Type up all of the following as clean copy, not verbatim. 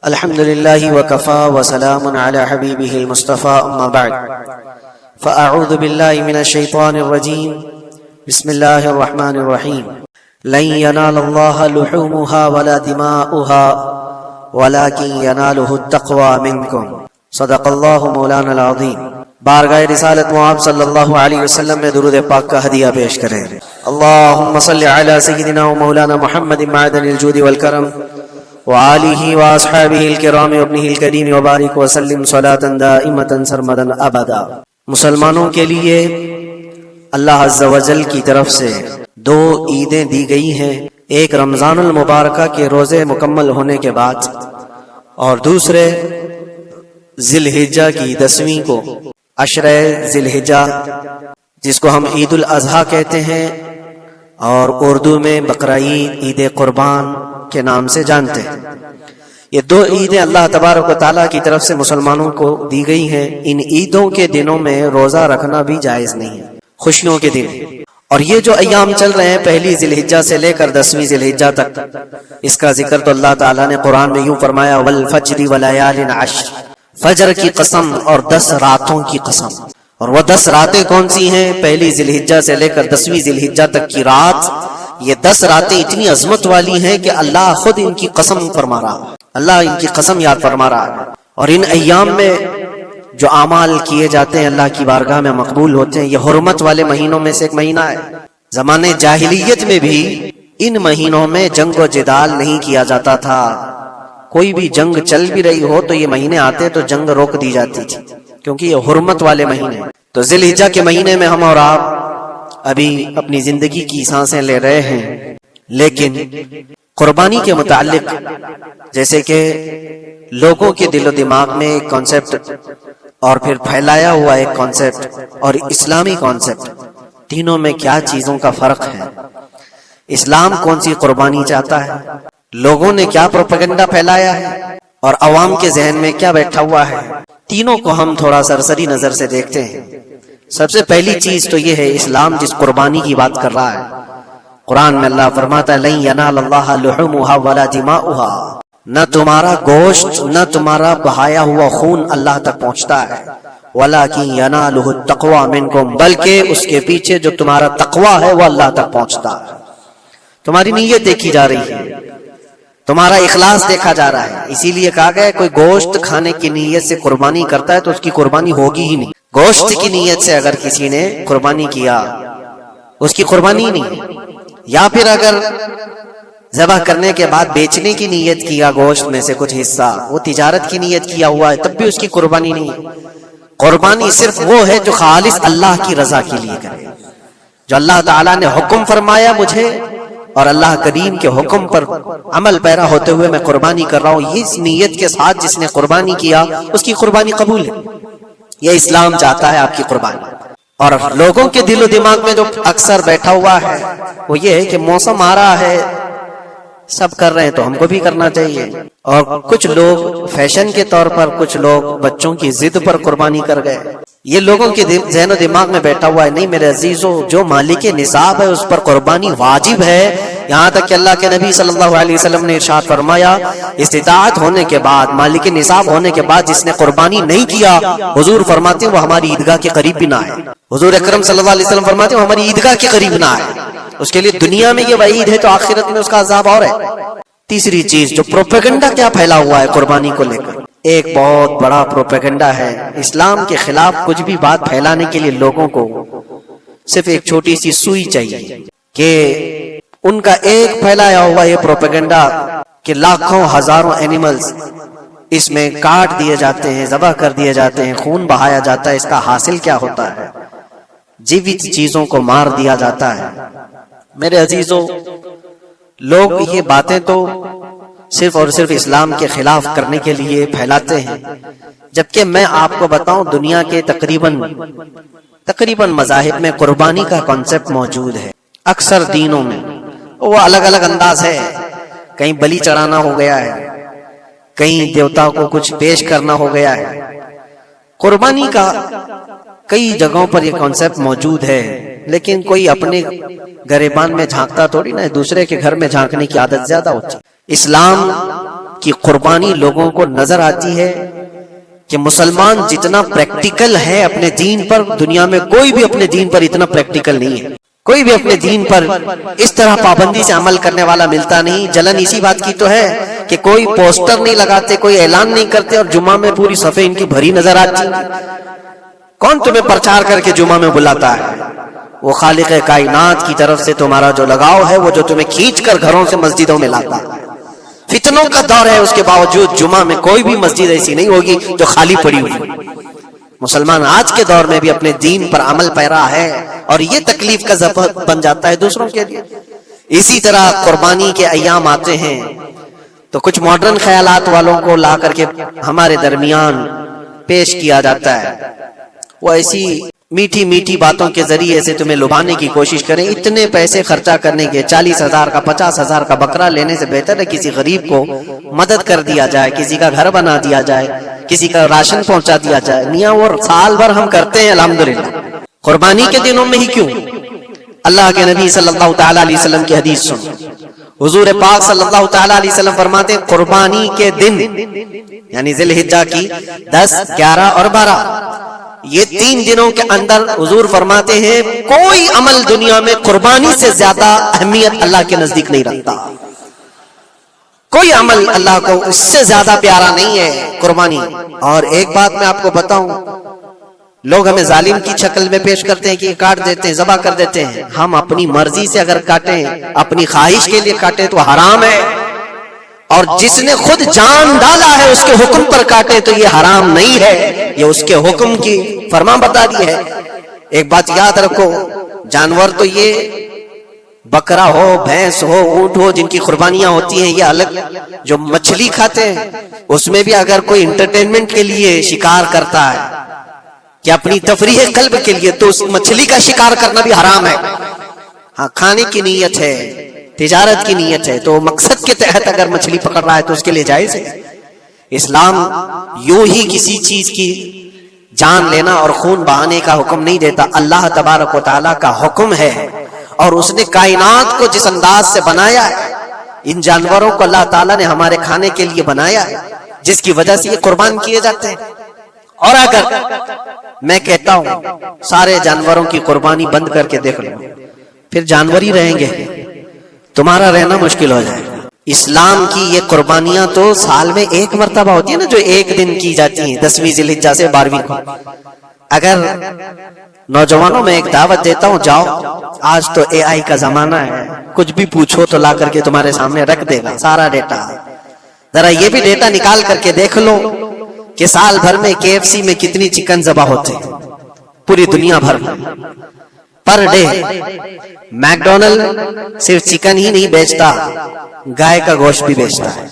الحمد لله وكفى وسلام على حبيبه المصطفى أما بعد فأعوذ بالله من الشيطان الرجيم بسم الله الرحمن الرحيم لن ينال الله لحومها ولا دماؤها ولكن يناله التقوى منكم صدق الله مولانا العظيم۔ بارگاہ رسالت معاب صلی اللہ علیہ وسلم میں درود پاک کا ہدیہ پیش کریں۔ اللہم صلی علی سیدنا و مولانا محمد معدن الجود والکرم وآلہ واصحابہ الکرام وابنہ الکریم وبارک وسلم صلاة دائمة سرمدا ابدا۔ مسلمانوں کے لیے اللہ عز و جل کی طرف سے دو عیدیں دی گئی ہیں، ایک رمضان المبارکہ کے روزے مکمل ہونے کے بعد اور دوسرے ذی الحجہ کی 10ویں کو، عشرہ ذی الحجہ جس کو ہم عید الاضحیٰ کہتے ہیں اور اردو میں بقرعید، عید قربان کے نام سے جانتے ہیں۔ یہ دو عیدیں اللہ تبارک و تعالیٰ کی طرف سے مسلمانوں کو دی گئی ہیں۔ ان عیدوں کے دنوں میں روزہ رکھنا بھی جائز نہیں ہے، خوشیوں کے دن۔ اور یہ جو ایام چل رہے ہیں پہلی ذی الحجہ سے لے کر 10ویں ذی الحجہ تک، اس کا ذکر تو اللہ تعالیٰ نے قرآن میں یوں فرمایا والفجر ولیال عشر، فجر کی قسم اور 10 راتوں کی قسم۔ اور وہ 10 راتیں کون سی ہیں؟ پہلی ذی الحجہ سے لے کر 10ویں ذی الحجہ تک کی رات، یہ 10 راتیں اتنی عظمت والی ہیں کہ اللہ خود ان کی قسم فرما رہا ہے، اللہ ان کی قسم یاد فرما رہا ہے۔ اور ان ایام میں جو اعمال کیے جاتے ہیں اللہ کی بارگاہ میں مقبول ہوتے ہیں۔ یہ حرمت والے مہینوں میں سے ایک مہینہ ہے۔ زمانے جاہلیت میں بھی ان مہینوں میں جنگ و جدال نہیں کیا جاتا تھا، کوئی بھی جنگ چل بھی رہی ہو تو یہ مہینے آتے تو جنگ روک دی جاتی تھی، کیونکہ یہ حرمت والے مہینے ہیں۔ تو ذی الحجہ کے مہینے میں ہم اور آپ ابھی اپنی زندگی کی سانسیں لے رہے ہیں، لیکن قربانی کے متعلق جیسے کہ لوگوں کے دل و دماغ میں ایک کانسیپٹ اور پھر پھیلایا ہوا ایک کانسیپٹ اور اسلامی کانسیپٹ، تینوں میں کیا چیزوں کا فرق ہے؟ اسلام کون سی قربانی چاہتا ہے؟ لوگوں نے کیا پروپیگنڈا پھیلایا ہے اور عوام کے ذہن میں کیا بیٹھا ہوا ہے؟ تینوں کو ہم تھوڑا سرسری نظر سے دیکھتے ہیں۔ سب سے پہلی چیز تو یہ ہے اسلام جس قربانی کی بات کر رہا ہے۔ قرآن میں اللہ فرماتا ہے لن ینال اللہ لحومها ولا دماؤها، نہ تمہارا گوشت نہ تمہارا بہایا ہوا خون اللہ تک پہنچتا ہے، وَلَكِنْ يَنَالُهُ التَّقْوَى مِنْكُمْ، بلکہ اس کے پیچھے جو تمہارا تقوی ہے وہ اللہ تک پہنچتا ہے۔ تمہاری نیت دیکھی جا رہی ہے، تمہارا اخلاص دیکھا جا رہا ہے۔ اسی لیے کہا گیا کوئی گوشت کھانے کی نیت سے قربانی کرتا ہے تو اس کی قربانی ہوگی ہی نہیں۔ گوشت کی نیت سے اگر کسی نے قربانی کیا اس کی قربانی نہیں، یا پھر اگر ذبح کرنے کے بعد بیچنے کی نیت کیا گوشت میں سے کچھ حصہ، وہ تجارت کی نیت کیا ہوا ہے، تب بھی اس کی قربانی نہیں ہے۔ قربانی صرف وہ ہے جو خالص اللہ کی رضا کے لیے کرے، جو اللہ تعالیٰ نے حکم فرمایا مجھے اور اللہ کریم کے حکم پر عمل پیرا ہوتے ہوئے میں قربانی کر رہا ہوں، اس نیت کے ساتھ جس نے قربانی کیا اس کی قربانی قبول ہے۔ یہ اسلام چاہتا ہے آپ کی قربانی۔ اور لوگوں کے دل و دماغ میں جو اکثر بیٹھا ہوا ہے وہ یہ ہے کہ موسم آ رہا ہے، سب کر رہے ہیں تو ہم کو بھی کرنا چاہیے۔ اور کچھ لوگ فیشن کے طور پر، کچھ لوگ بچوں کی ضد پر قربانی کر گئے۔ یہ لوگوں کے ذہن و دماغ میں بیٹھا ہوا ہے۔ نہیں میرے عزیزو، جو مالک نصاب ہے اس پر قربانی واجب ہے، یہاں تک کہ اللہ کے نبی صلی اللہ علیہ وسلم نے ارشاد فرمایا استطاعت ہونے کے بعد، مالک نصاب ہونے کے بعد جس نے قربانی نہیں کیا، حضور فرماتے ہیں وہ ہماری عیدگاہ کے قریب بھی نہ آئے۔ حضور اکرم صلی اللہ علیہ وسلم فرماتے ہیں وہ ہماری عیدگاہ کے قریب نہ آئے۔ اس کے لیے دنیا میں یہ وعید ہے تو آخرت میں اس کا عذاب اور ہے۔ تیسری چیز جو پروپیگنڈا کیا پھیلا ہوا ہے قربانی کو لے کر، ایک بہت بڑا پروپیگنڈا ہے۔ اسلام کے خلاف کچھ بھی بات پھیلانے کے لیے لوگوں کو صرف ایک چھوٹی سی سوئی چاہیے کہ ان کا ایک پھیلایا ہوا یہ پروپیگنڈا کہ لاکھوں ہزاروں اینیملز اس میں کاٹ دیے جاتے ہیں، ذبح کر دیے جاتے ہیں، خون بہایا جاتا ہے، اس کا حاصل کیا ہوتا ہے؟ جیوت چیزوں کو مار دیا جاتا ہے۔ میرے عزیزو، لوگ یہ باتیں تو صرف اور صرف اسلام کے خلاف کرنے کے لیے پھیلاتے ہیں، جبکہ میں آپ کو بتاؤں دنیا کے تقریباً مذاہب میں قربانی کا کانسیپٹ موجود ہے۔ اکثر دینوں میں وہ الگ الگ انداز ہے، کہیں بلی چڑھانا ہو گیا ہے، کہیں دیوتا کو کچھ پیش کرنا ہو گیا ہے۔ قربانی کا کئی جگہوں پر یہ کانسیپٹ موجود ہے، لیکن کوئی اپنے گریبان میں جھانکتا تھوڑی نا، دوسرے کے گھر میں جھانکنے کی عادت زیادہ ہوتی ہے۔ اسلام کی قربانی لوگوں کو نظر آتی ہے کہ مسلمان جتنا پریکٹیکل ہے اپنے دین پر، دنیا میں کوئی بھی اپنے دین پر اتنا پریکٹیکل نہیں ہے۔ کوئی بھی اپنے دین پر اس طرح پابندی سے عمل کرنے والا ملتا نہیں۔ جلن اسی بات کی تو ہے کہ کوئی پوسٹر نہیں لگاتے، کوئی اعلان نہیں کرتے، اور جمعہ میں پوری صفیں ان کی بھری نظر آتی۔ کون تمہیں پرچار کر کے جمعہ میں بلاتا ہے؟ وہ خالق کائنات کی طرف سے تمہارا جو لگاؤ ہے، وہ جو تمہیں کھینچ کر گھروں سے مسجدوں میں لاتا ہے۔ فتنوں کا دور ہے، اس کے باوجود جمعہ میں کوئی بھی مسجد ایسی نہیں ہوگی جو خالی پڑی ہوئی۔ مسلمان آج کے دور میں بھی اپنے دین پر عمل پیرا ہے، اور یہ تکلیف کا سبب بن جاتا ہے دوسروں کے لیے۔ اسی طرح قربانی کے ایام آتے ہیں تو کچھ ماڈرن خیالات والوں کو لا کر کے ہمارے درمیان پیش کیا جاتا ہے۔ وہ ایسی میٹھی میٹھی باتوں کے ذریعے سے تمہیں لبھانے کی کوشش کریں۔ اتنے پیسے خرچہ کرنے کے، 40,000 کا 50,000 کا بکرا لینے سے بہتر ہے کسی غریب کو مدد کر دیا جائے، کسی کا گھر بنا دیا جائے، کسی کا راشن پہنچا دیا جائے۔ میاں وہ سال بھر ہم کرتے ہیں الحمدللہ، قربانی کے دنوں میں ہی کیوں؟ اللہ کے نبی صلی اللہ تعالیٰ علیہ وسلم کی حدیث سن، حضور پاک صلی اللہ تعالیٰ علیہ وسلم فرماتے ہیں قربانی کے دن، یعنی ذی الحجہ کی 10، 11 اور 12، یہ 3 دنوں کے اندر حضور فرماتے ہیں کوئی عمل دنیا میں قربانی سے زیادہ اہمیت اللہ کے نزدیک نہیں رکھتا۔ کوئی عمل اللہ کو اس سے زیادہ پیارا نہیں ہے قربانی۔ اور ایک بات میں آپ کو بتاؤں، لوگ ہمیں ظالم کی شکل میں پیش کرتے ہیں کہ یہ کاٹ دیتے ہیں، ذبح کر دیتے ہیں۔ ہم اپنی مرضی سے اگر کاٹیں، اپنی خواہش کے لیے کاٹیں تو حرام ہے، اور جس نے خود جان ڈالا ہے اس کے حکم پر کاٹے تو یہ حرام نہیں ہے، یہ اس کے حکم کی فرمان برداری ہے۔ ایک بات یاد رکھو، جانور تو یہ بکرا ہو، بھینس ہو، اونٹ ہو، جن کی قربانیاں ہوتی ہیں یہ الگ۔ جو مچھلی کھاتے ہیں اس میں بھی اگر کوئی انٹرٹینمنٹ کے لیے شکار کرتا ہے کہ اپنی تفریح قلب کے لیے، تو اس مچھلی کا شکار کرنا بھی حرام ہے۔ ہاں، کھانے کی نیت ہے، تجارت کی نیت ہے، تو مقصد کے تحت اگر مچھلی پکڑ رہا ہے تو اس کے لیے جائز ہے۔ اسلام یوں ہی کسی چیز کی جان لینا اور خون بہانے کا حکم نہیں دیتا۔ اللہ تبارک و تعالیٰ کا حکم ہے، اور اس نے کائنات کو جس انداز سے بنایا ہے، ان جانوروں کو اللہ تعالیٰ نے ہمارے کھانے کے لیے بنایا ہے، جس کی وجہ سے یہ قربان کیے جاتے ہیں۔ اور اگر میں کہتا ہوں سارے جانوروں کی قربانی بند کر کے دیکھ لو، پھر جانور ہی رہیں گے، تمہارا رہنا مشکل ہو جائے گا۔ اسلام کی یہ قربانیاں تو سال میں ایک مرتبہ ہوتی ہے نا، جو ایک دن کی جاتی ہیں، 10ویں ذی الحجہ سے 12ویں کو۔ اگر نوجوانوں میں ایک دعوت دیتا ہوں، جاؤ، آج تو AI کا زمانہ ہے، کچھ بھی پوچھو تو لا کر کے تمہارے سامنے رکھ دے گا سارا ڈیٹا۔ ذرا یہ بھی ڈیٹا نکال کر کے دیکھ لو کہ سال بھر میں KFC میں کتنی چکن ذبح ہوتے ہیں پوری دنیا بھر میں پر ڈے۔ میکڈونلڈ صرف چکن ہی نہیں بیچتا، گائے کا گوشت بھی بیچتا ہے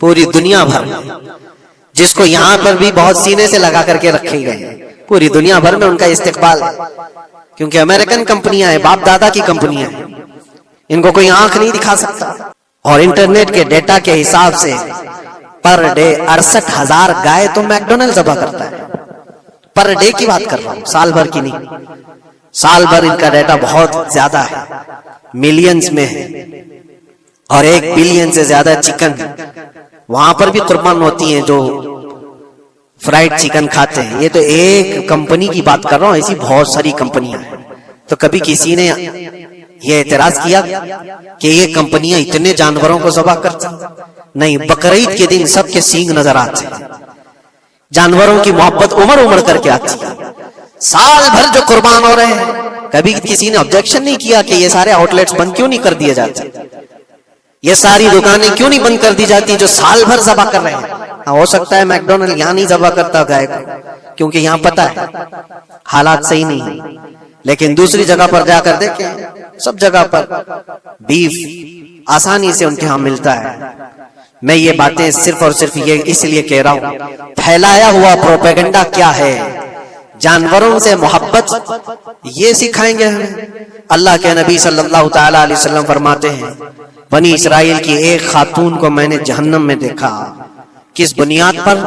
پوری دنیا بھر میں، جس کو یہاں پر بھی بہت سینے سے لگا کر کے رکھے گئے ہیں۔ پوری دنیا بھر میں ان کا استقبال ہے، کیونکہ امریکن کمپنیاں ہیں، باپ دادا کی کمپنیاں ہیں، ان کو کوئی آنکھ نہیں دکھا سکتا۔ اور انٹرنیٹ کے ڈیٹا کے حساب سے پر ڈے 68,000 گائے تو میکڈونلڈ ذبح کرتا ہے۔ پر ڈے کی بات کر رہا ہوں، سال بھر کی نہیں۔ سال بھر ان کا ڈیٹا بہت زیادہ ہے، ملینز میں ہے، اور 1 بلین سے زیادہ چکن وہاں پر بھی قربان ہوتی ہیں جو فرائیڈ چکن کھاتے ہیں۔ یہ تو ایک کمپنی کی بات کر رہا ہوں، ایسی بہت ساری کمپنیاں ہیں۔ تو کبھی کسی نے یہ اعتراض کیا کہ یہ کمپنیاں اتنے جانوروں کو ذبح کرتی؟ نہیں، بقرعید کے دن سب کے سینگ نظر آتے ہیں، جانوروں کی محبت عمر کر کے آتی ہے۔ سال بھر جو قربان ہو رہے ہیں، کبھی کسی نے آبجیکشن نہیں کیا کہ یہ سارے آؤٹ لیٹس بند کیوں نہیں کر دیے جاتے، یہ ساری دکانیں کیوں نہیں بند کر دی جاتی جو سال بھر ذبح کر رہے ہیں۔ ہو سکتا ہے میکڈونلڈ یہاں نہیں ذبح کرتا گائے کو، کیونکہ یہاں پتہ ہے حالات صحیح نہیں ہیں، لیکن دوسری جگہ پر جا کر دیکھیں، سب جگہ پر بیف آسانی سے ان کے ہاں ملتا ہے۔ میں یہ باتیں صرف اور صرف یہ اس لیے کہہ رہا ہوں، پھیلایا ہوا پروپیگنڈا کیا ہے؟ جانوروں سے محبت یہ سکھائیں گے ہمیں؟ اللہ کے نبی صلی اللہ تعالیٰ علیہ وسلم فرماتے ہیں، بنی اسرائیل کی ایک خاتون کو میں نے جہنم میں دیکھا۔ کس بنیاد پر؟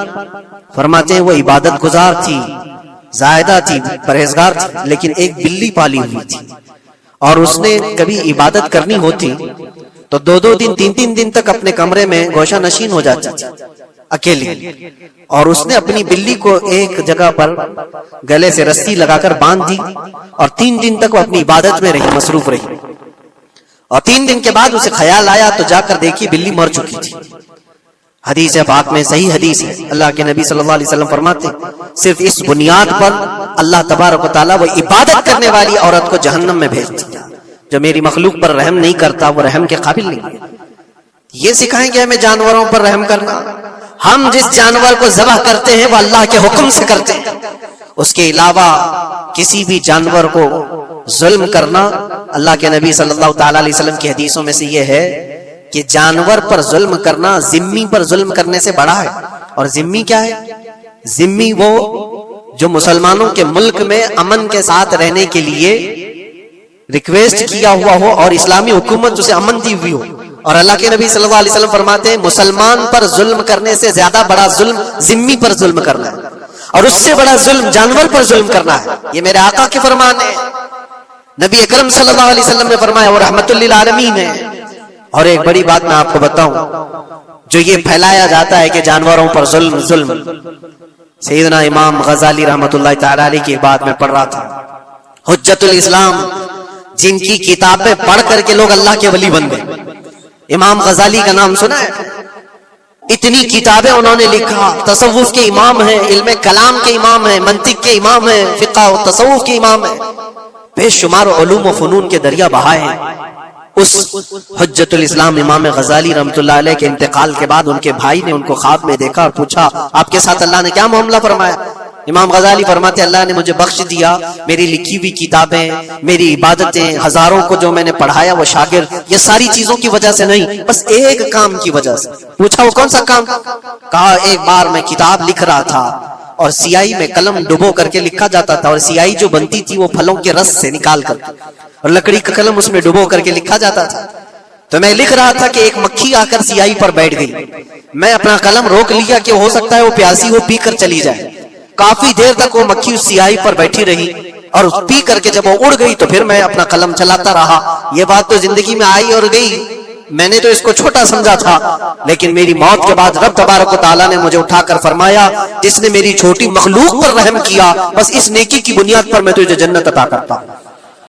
فرماتے ہیں وہ عبادت گزار تھی، زاہدہ تھی، پرہیزگار تھی، لیکن ایک بلی پالی ہوئی تھی۔ اور اس نے کبھی عبادت کرنی ہوتی تو 2 دن 3 دن تک اپنے کمرے میں گوشہ نشین ہو جاتی تھی اکیلی، اور اس نے اپنی بلی کو ایک جگہ پر گلے سے رسی لگا کر باندھ دی اور 3 دن تک وہ اپنی عبادت میں رہی، مصروف رہی، اور 3 دن کے بعد اسے خیال آیا تو جا کر دیکھی بلی مر چکی تھی۔ حدیث پاک میں صحیح حدیث ہے، اللہ کے نبی صلی اللہ علیہ وسلم فرماتے صرف اس بنیاد پر اللہ تبارک و تعالیٰ وہ عبادت کرنے والی عورت کو جہنم میں بھیج دیا۔ جو میری مخلوق پر رحم نہیں کرتا وہ رحم کے قابل نہیں ہے۔ یہ سکھائیں گے ہمیں جانوروں پر رحم کرنا؟ ہم جس جانور کو ذبح کرتے ہیں وہ اللہ کے حکم سے کرتے ہیں، اس کے علاوہ کسی بھی جانور کو ظلم کرنا، اللہ کے نبی صلی اللہ تعالیٰ علیہ وسلم کی حدیثوں میں سے یہ ہے کہ جانور پر ظلم کرنا ذمی پر ظلم کرنے سے بڑا ہے۔ اور ذمی کیا ہے؟ ذمی وہ جو مسلمانوں کے ملک میں امن کے ساتھ رہنے کے لیے ریکویسٹ کیا ہوا ہو اور اسلامی حکومت اسے امن دی ہوئی ہو، اور اللہ کے نبی صلی اللہ علیہ وسلم فرماتے ہیں مسلمان پر ظلم کرنے سے زیادہ بڑا ظلم ذمی پر ظلم کرنا ہے، اور اس سے بڑا ظلم جانور پر ظلم کرنا ہے۔ یہ میرے آقا کے فرمان ہے، نبی اکرم صلی اللہ علیہ وسلم نے فرمایا وہ رحمت للعالمین ہے۔ اور ایک بڑی بات میں آپ کو بتاؤں، جو یہ پھیلایا جاتا ہے کہ جانوروں پر ظلم ظلم، سیدنا امام غزالی رحمت اللہ تعالی علیہ کی بات میں پڑھ رہا تھا، حجت الاسلام، جن کی کتابیں پڑھ کر کے لوگ اللہ کے ولی بن گئے۔ امام غزالی کا نام سنا ہے؟ اتنی کتابیں انہوں نے لکھا، تصوف کے امام ہیں، علم کلام کے امام ہیں، منطق کے امام ہیں، فقہ و تصوف کے امام ہیں، بے شمار علوم و فنون کے دریا بہائے ہیں۔ اس حجت الاسلام امام غزالی رحمۃ اللہ علیہ کے انتقال کے بعد ان کے بھائی نے ان کو خواب میں دیکھا اور پوچھا آپ کے ساتھ اللہ نے کیا معاملہ فرمایا؟ امام غزالی فرماتے اللہ نے مجھے بخش دیا، میری لکھی ہوئی کتابیں، میری عبادتیں، ہزاروں کو جو میں نے پڑھایا وہ شاگرد، یہ ساری چیزوں کی وجہ سے نہیں، بس ایک کام کی وجہ سے۔ پوچھا وہ کون سا کام؟ کہا ایک بار میں کتاب لکھ رہا تھا اور سیاہی میں قلم ڈبو کر کے لکھا جاتا تھا، اور سیاہی جو بنتی تھی وہ پھلوں کے رس سے نکال کر، اور لکڑی کا قلم اس میں ڈبو کر کے لکھا جاتا تھا۔ تو میں لکھ رہا تھا کہ ایک مکھی آ کر سیاہی پر بیٹھ گئی، میں اپنا قلم روک لیا کہ ہو سکتا ہے وہ پیاسی ہو، پی کر چلی جائے۔ کافی دیر تک وہ مکھی اس سیاہی پر بیٹھی رہی، اور پی کر کے جب وہ اڑ گئی تو پھر میں اپنا قلم چلاتا رہا۔ یہ بات تو زندگی میں آئی اور گئی، میں نے تو اس کو چھوٹا سمجھا تھا، لیکن میری موت کے بعد رب تبارک و تعالیٰ نے مجھے اٹھا کر فرمایا جس نے میری چھوٹی مخلوق پر رحم کیا، بس اس نیکی کی بنیاد پر میں تجھے جنت عطا کرتا ہوں۔